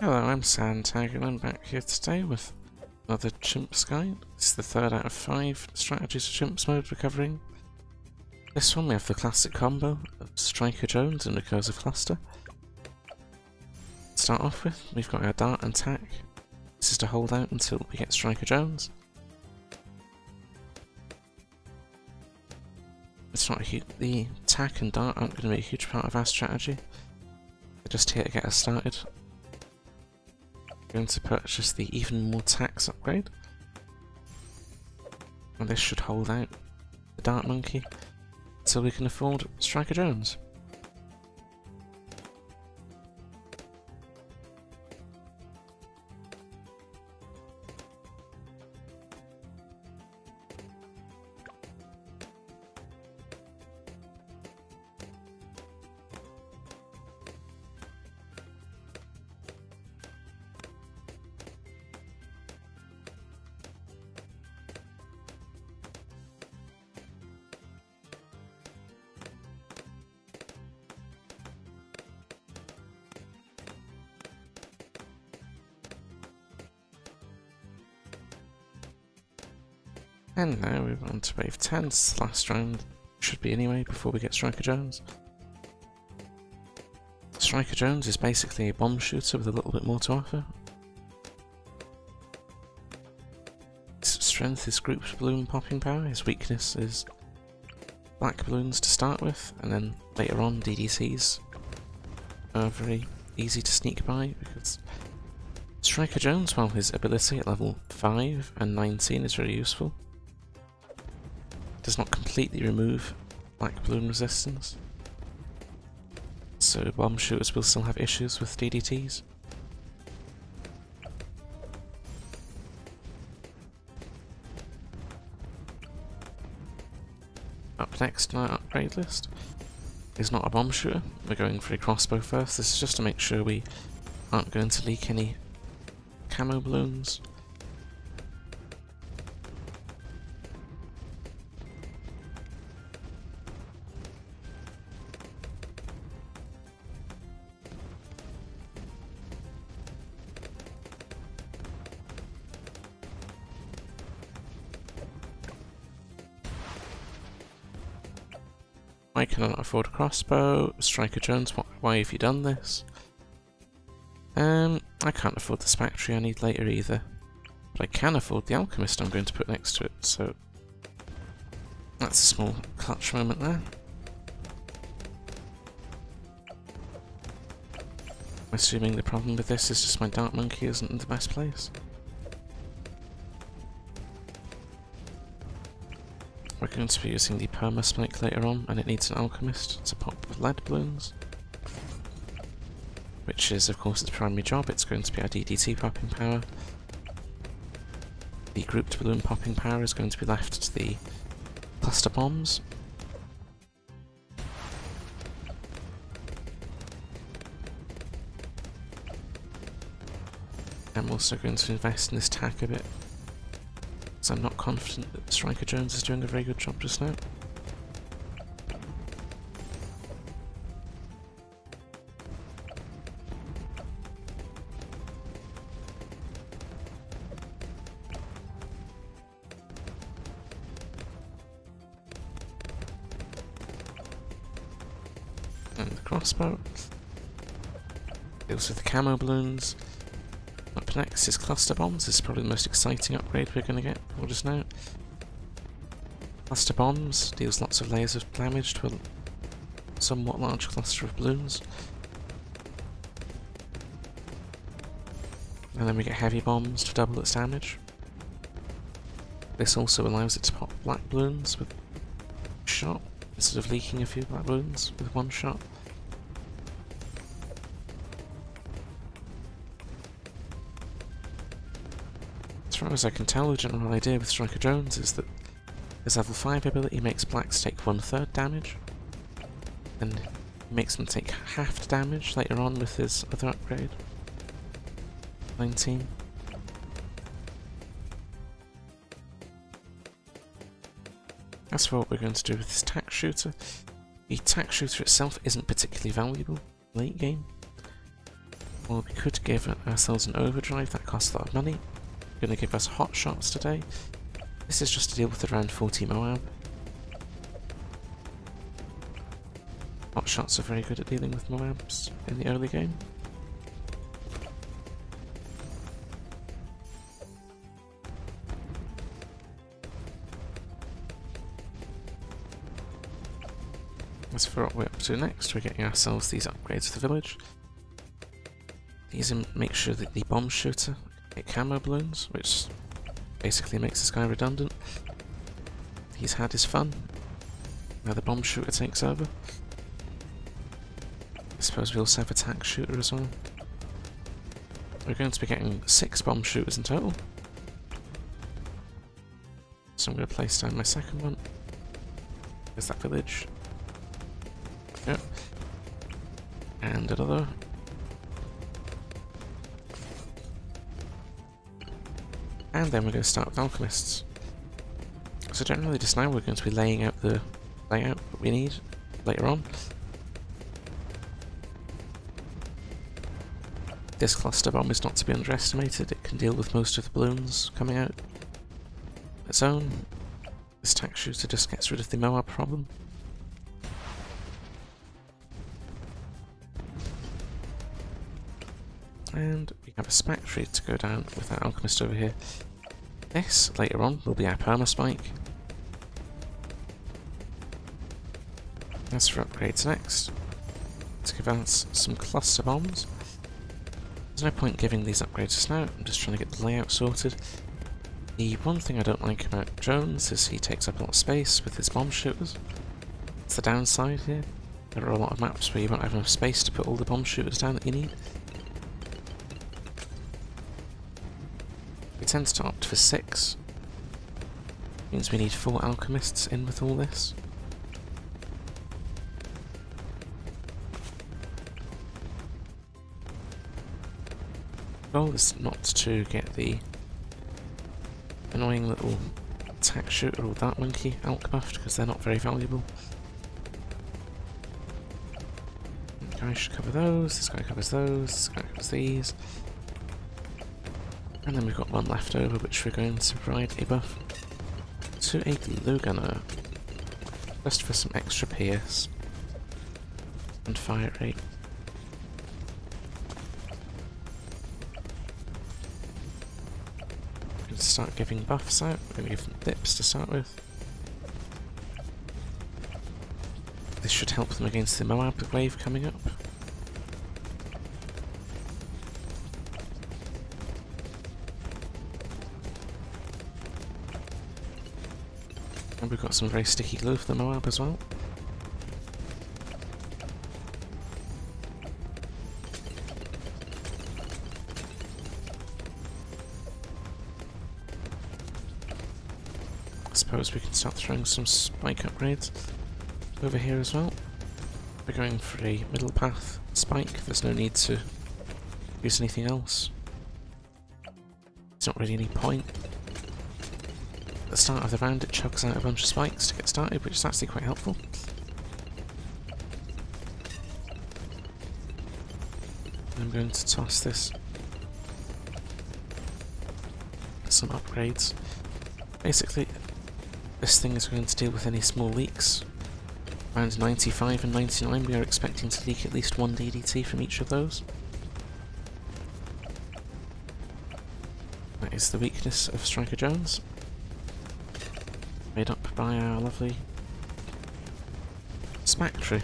Hello, I'm Sandtag and I'm back here today with another Chimps guide. This is the third out of 5 strategies for Chimps mode for covering. This one we have the classic combo of Striker Jones and Recursive Cluster. To start off with, we've got our dart and tack. This is to hold out until we get Striker Jones. It's not the tack and dart aren't going to be a huge part of our strategy. They're just here to get us started. Going to purchase the even more tax upgrade, and this should hold out the Dart Monkey until we can afford Striker Jones. And now we're on to wave 10, it's the last round, should be anyway, before we get Striker Jones. Striker Jones is basically a bomb shooter with a little bit more to offer. His strength is grouped balloon popping power, his weakness is black balloons to start with, and then later on DDCs are very easy to sneak by because Striker Jones, while his ability at level 5 and 19 is very useful, does not completely remove black balloon resistance, so bomb shooters will still have issues with DDTs. Up next on our upgrade list is not a bomb shooter, we're going for a crossbow first. This is just to make sure we aren't going to leak any camo balloons. I cannot afford a crossbow. Striker Jones, why have you done this? I can't afford the Spectre I need later either. But I can afford the Alchemist I'm going to put next to it, so that's a small clutch moment there. I'm assuming the problem with this is just my Dart Monkey isn't in the best place. We're going to be using the perma spike later on, and it needs an alchemist to pop with lead balloons, which is of course its primary job. It's going to be our DDT popping power. The grouped balloon popping power is going to be left to the cluster bombs. I'm also going to invest in this tack a bit, because I'm not confident that Striker Jones is doing a very good job just now. And the crossbow deals with the camo balloons. Up next is cluster bombs. This is probably the most exciting upgrade we're going to get for just now. Cluster bombs deals lots of layers of damage to a somewhat large cluster of balloons. And then we get heavy bombs to double its damage. This also allows it to pop black balloons with a shot, instead of leaking a few black balloons with one shot. As far as I can tell, the general idea with Striker Jones is that his level 5 ability makes blacks take 1/3 damage, and he makes them take half the damage later on with his other upgrade, 19. As for what we're going to do with this tack shooter, the tack shooter itself isn't particularly valuable late game. Well, we could give ourselves an overdrive, that costs a lot of money. Going to give us hot shots today. This is just to deal with around 40 Moab. Hot shots are very good at dealing with Moabs in the early game. As for what we're up to next, we're getting ourselves these upgrades for the village. These make sure that the bomb shooter can get camo balloons, which basically makes this guy redundant. He's had his fun. Now the bomb shooter takes over. I suppose we also have a tack shooter as well. We're going to be getting 6 bomb shooters in total. So I'm going to place down my second one. There's that village. Yep. And another. And then we're going to start with alchemists. So generally just now we're going to be laying out the layout that we need later on. This cluster bomb is not to be underestimated. It can deal with most of the balloons coming out on its own. This tack shooter just gets rid of the Moab problem. And we have a spectre to go down with our alchemist over here. This, later on, will be our perma spike. As for upgrades next, to give us some cluster bombs. There's no point giving these upgrades just now, I'm just trying to get the layout sorted. The one thing I don't like about Jones is he takes up a lot of space with his bomb shooters. It's the downside here. There are a lot of maps where you won't have enough space to put all the bomb shooters down that you need. We tend to opt for 6. Means we need 4 alchemists in with all this. Goal is not to get the annoying little attack shooter or that monkey alch buffed because they're not very valuable. This guy should cover those, this guy covers those, this guy covers these. And then we've got one left over which we're going to provide a buff to a glue gunner. Just for some extra PS and fire rate. We're going to start giving buffs out. We're going to give them dips to start with. This should help them against the Moab wave coming up. And we've got some very sticky glue for the Moab as well. I suppose we can start throwing some spike upgrades over here as well. We're going for a middle path spike, there's no need to use anything else. There's not really any point. At the start of the round it chugs out a bunch of spikes to get started, which is actually quite helpful. I'm going to toss this some upgrades. Basically, this thing is going to deal with any small leaks. Around 95 and 99 we are expecting to leak at least 1 DDT from each of those. That is the weakness of Striker Jones. Made up by our lovely Spectre.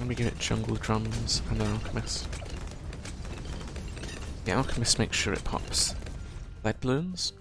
And we give it jungle drums and an alchemist. The alchemist makes sure it pops lead balloons.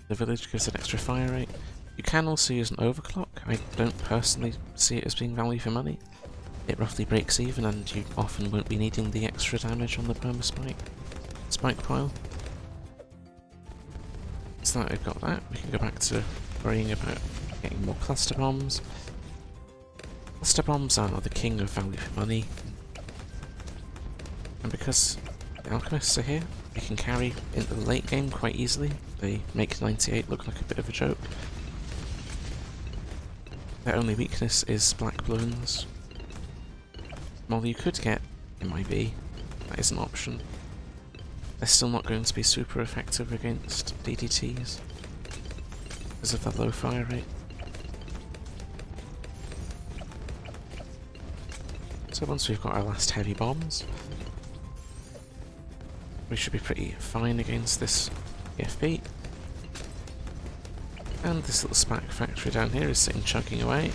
The village gives an extra fire rate. You can also use an overclock. I don't personally see it as being value for money. It roughly breaks even and you often won't be needing the extra damage on the perma spike pile. So that we've got that, we can go back to worrying about getting more cluster bombs. Cluster bombs are the king of value for money. And because the alchemists are here, they can carry into the late game quite easily. They make 98 look like a bit of a joke. Their only weakness is black balloons. Well, you could get MIB. That is an option. They're still not going to be super effective against DDTs because of the low fire rate. So once we've got our last heavy bombs, we should be pretty fine against this CFP. And this little SPAC factory down here is sitting chugging away.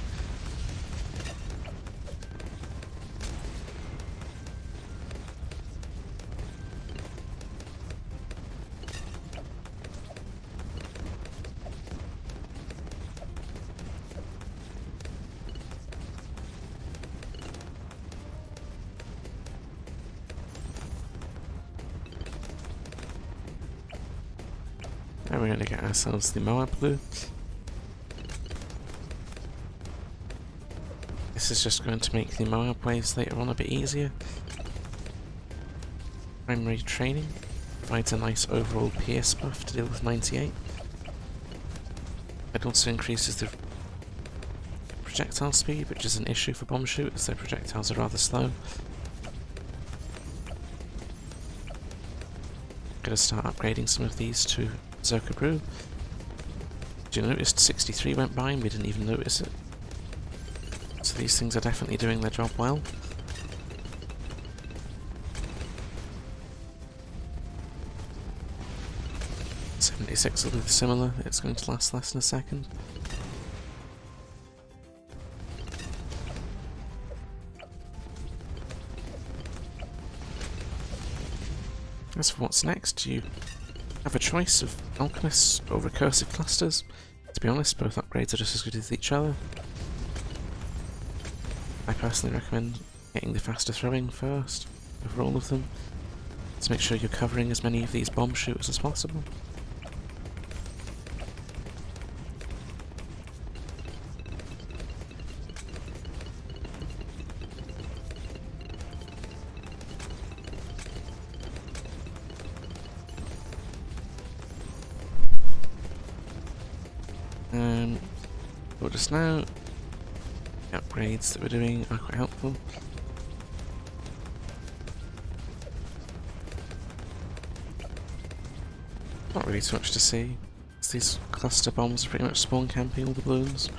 And we're going to get ourselves the Moab Blue. This is just going to make the Moab waves later on a bit easier. Primary training provides a nice overall PS buff to deal with 98. It also increases the projectile speed, which is an issue for bomb shooters. Their projectiles are rather slow. Gonna start upgrading some of these to Zerka Brew. Did you notice 63 went by and we didn't even notice it? So these things are definitely doing their job well. .76 will do similar, it's going to last less than a second. As for what's next, you have a choice of alchemists or recursive clusters. To be honest, both upgrades are just as good as each other. I personally recommend getting the faster throwing first over all of them, to make sure you're covering as many of these bomb shooters as possible. But just now, the upgrades that we're doing are quite helpful. Not really too much to see. These cluster bombs are pretty much spawn camping all the balloons.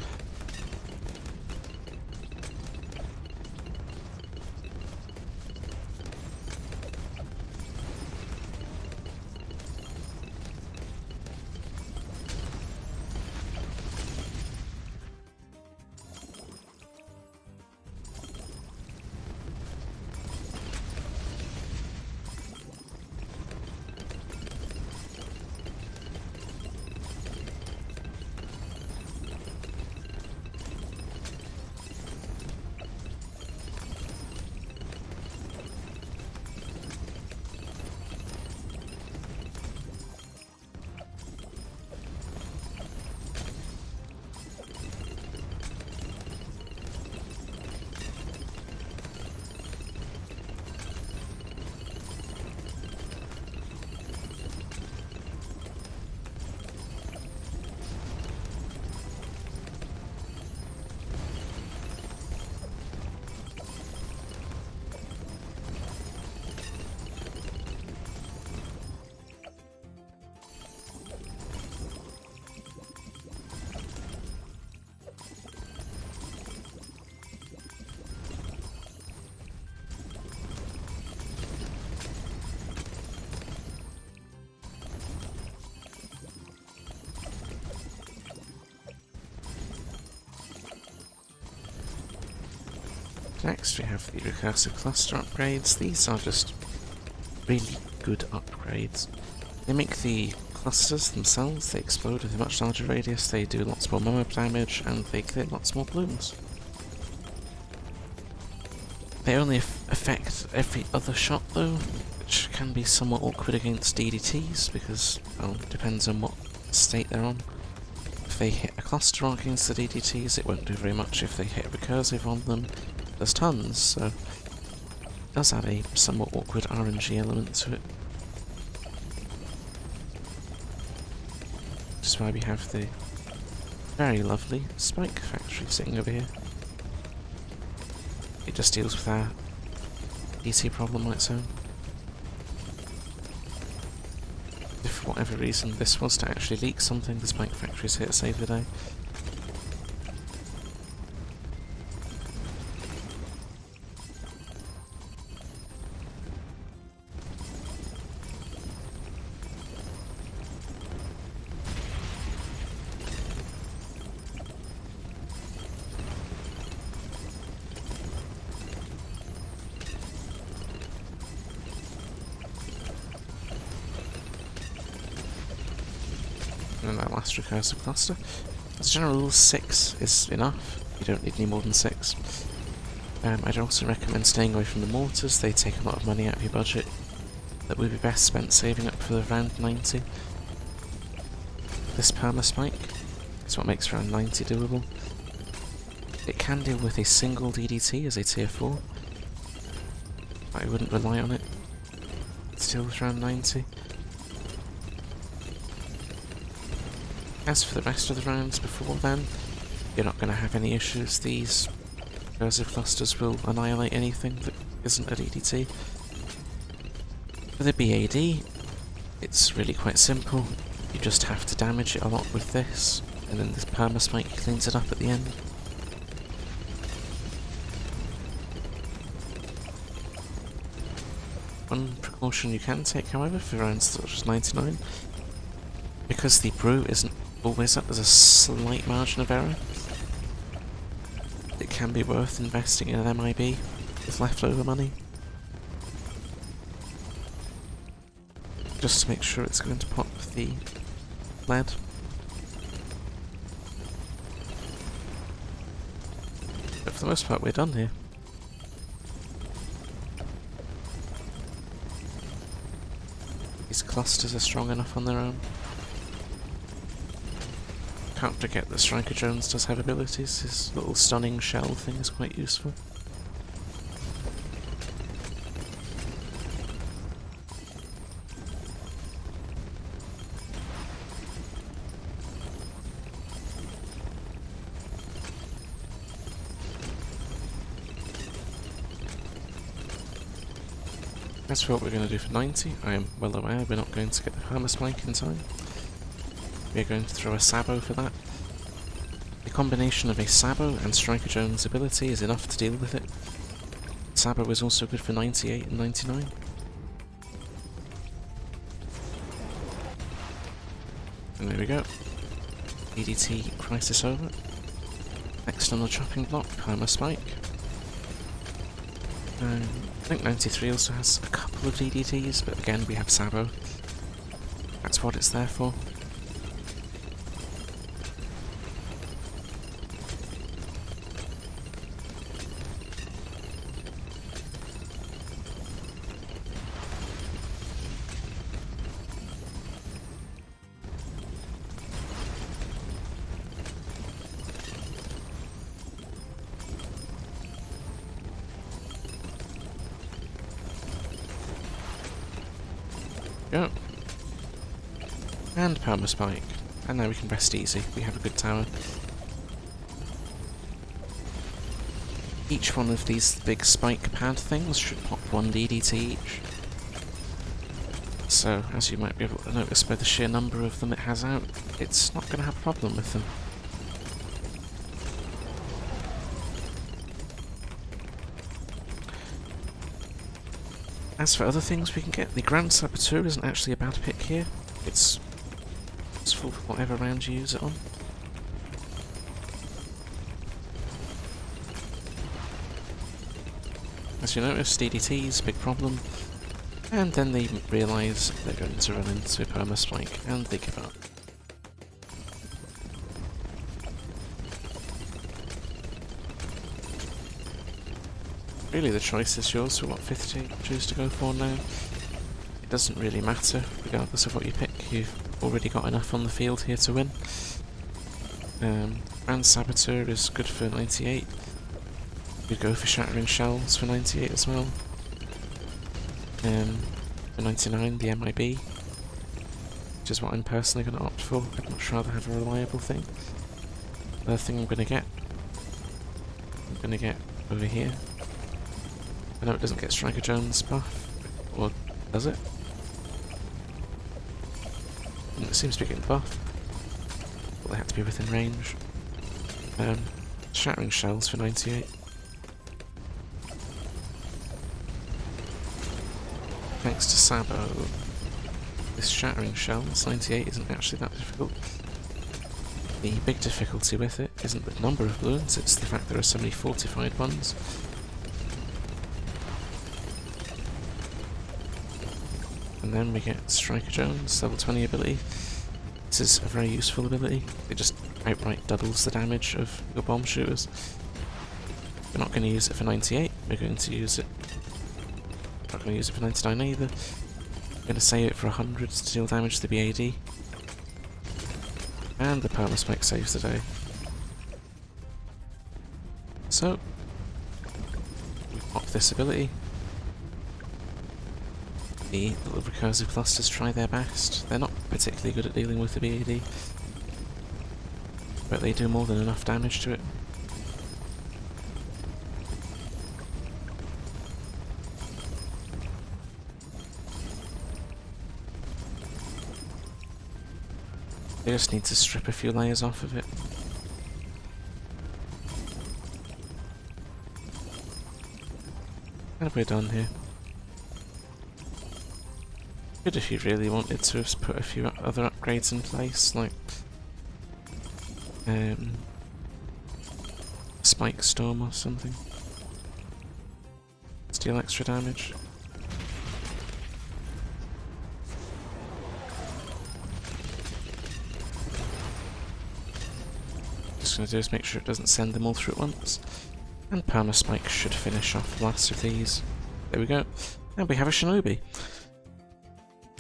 Next we have the recursive cluster upgrades. These are just really good upgrades. They make the clusters themselves, they explode with a much larger radius, they do lots more Moab damage, and they clear lots more balloons. They only affect every other shot though, which can be somewhat awkward against DDTs because, well, it depends on what state they're on. If they hit a cluster against the DDTs, it won't do very much. If they hit a recursive on them, there's tons, so it does add a somewhat awkward RNG element to it. Which is why we have the very lovely spike factory sitting over here. It just deals with our DC problem on its own. If for whatever reason this was to actually leak something, the Spike Factory is here to save the day. And that last recursive cluster. As a general rule, 6 is enough. You don't need any more than 6. I'd also recommend staying away from the mortars. They take a lot of money out of your budget that would be best spent saving up for round 90. This perma spike is what makes round 90 doable. It can deal with a single DDT as a tier 4, but I wouldn't rely on it to deal with round 90. As for the rest of the rounds before then, you're not going to have any issues. These recursive clusters will annihilate anything that isn't a DDT. For the BAD, it's really quite simple. You just have to damage it a lot with this, and then this perma spike cleans it up at the end. One precaution you can take, however, for rounds such as 99, because the brew isn't always up, there's a slight margin of error. It can be worth investing in an MIB with leftover money, just to make sure it's going to pop the lead. But for the most part, we're done here. These clusters are strong enough on their own. Can't forget that C.H.I.M.P. Jones does have abilities. His little stunning shell thing is quite useful. As for what we're going to do for 90, I am well aware we're not going to get the perma spike in time. We're going to throw a Sabo for that. The combination of a Sabo and C.H.I.M.P. Jones' ability is enough to deal with it. Sabo is also good for 98 and 99. And there we go. DDT crisis over. Next on the chopping block, perma spike. I think 93 also has a couple of DDTs, but again we have Sabo. That's what it's there for. Go. And perma spike. And now we can rest easy. We have a good tower. Each one of these big spike pad things should pop 1 DDT each. So, as you might be able to notice by the sheer number of them it has out, it's not going to have a problem with them. As for other things we can get, the Grand Saboteur isn't actually a bad pick here. It's useful for whatever round you use it on. As you notice, DDT's big problem, and then they realise they're going to run into a perma spike, and they give up. Really, the choice is yours for what 50 you choose to go for now. It doesn't really matter, regardless of what you pick. You've already got enough on the field here to win. Grand Saboteur is good for 98. You go for Shattering Shells for 98 as well. For 99, the MIB, which is what I'm personally going to opt for. I'd much rather have a reliable thing. Another thing I'm going to get over here, I know it doesn't get Striker Jones buff, or does it? It seems to be getting buffed. But they had to be within range. Shattering Shells for 98. Thanks to Sabo, this Shattering Shells 98 isn't actually that difficult. The big difficulty with it isn't the number of balloons, it's the fact there are so many fortified ones. And then we get Striker Jones, level 20 ability. This is a very useful ability. It just outright doubles the damage of your bomb shooters. We're not going to use it for 98, we're going to use it... Not going to use it for 99 either. We're going to save it for 100 to deal damage to the BAD. And the perma spike saves the day. So, we pop this ability. The little recursive clusters try their best. They're not particularly good at dealing with the BAD, but they do more than enough damage to it. They just need to strip a few layers off of it. And we're done here. Good if you really wanted to have put a few other upgrades in place, like Spike Storm or something. Deal extra damage. Just gonna do is make sure it doesn't send them all through at once. And Perma Spike should finish off the last of these. There we go. And we have a Shinobi.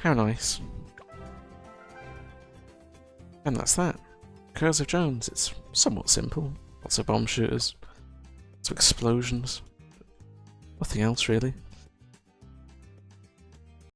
How nice. And that's that. Recursive Jones. It's somewhat simple. Lots of bomb shooters. Lots of explosions. Nothing else really.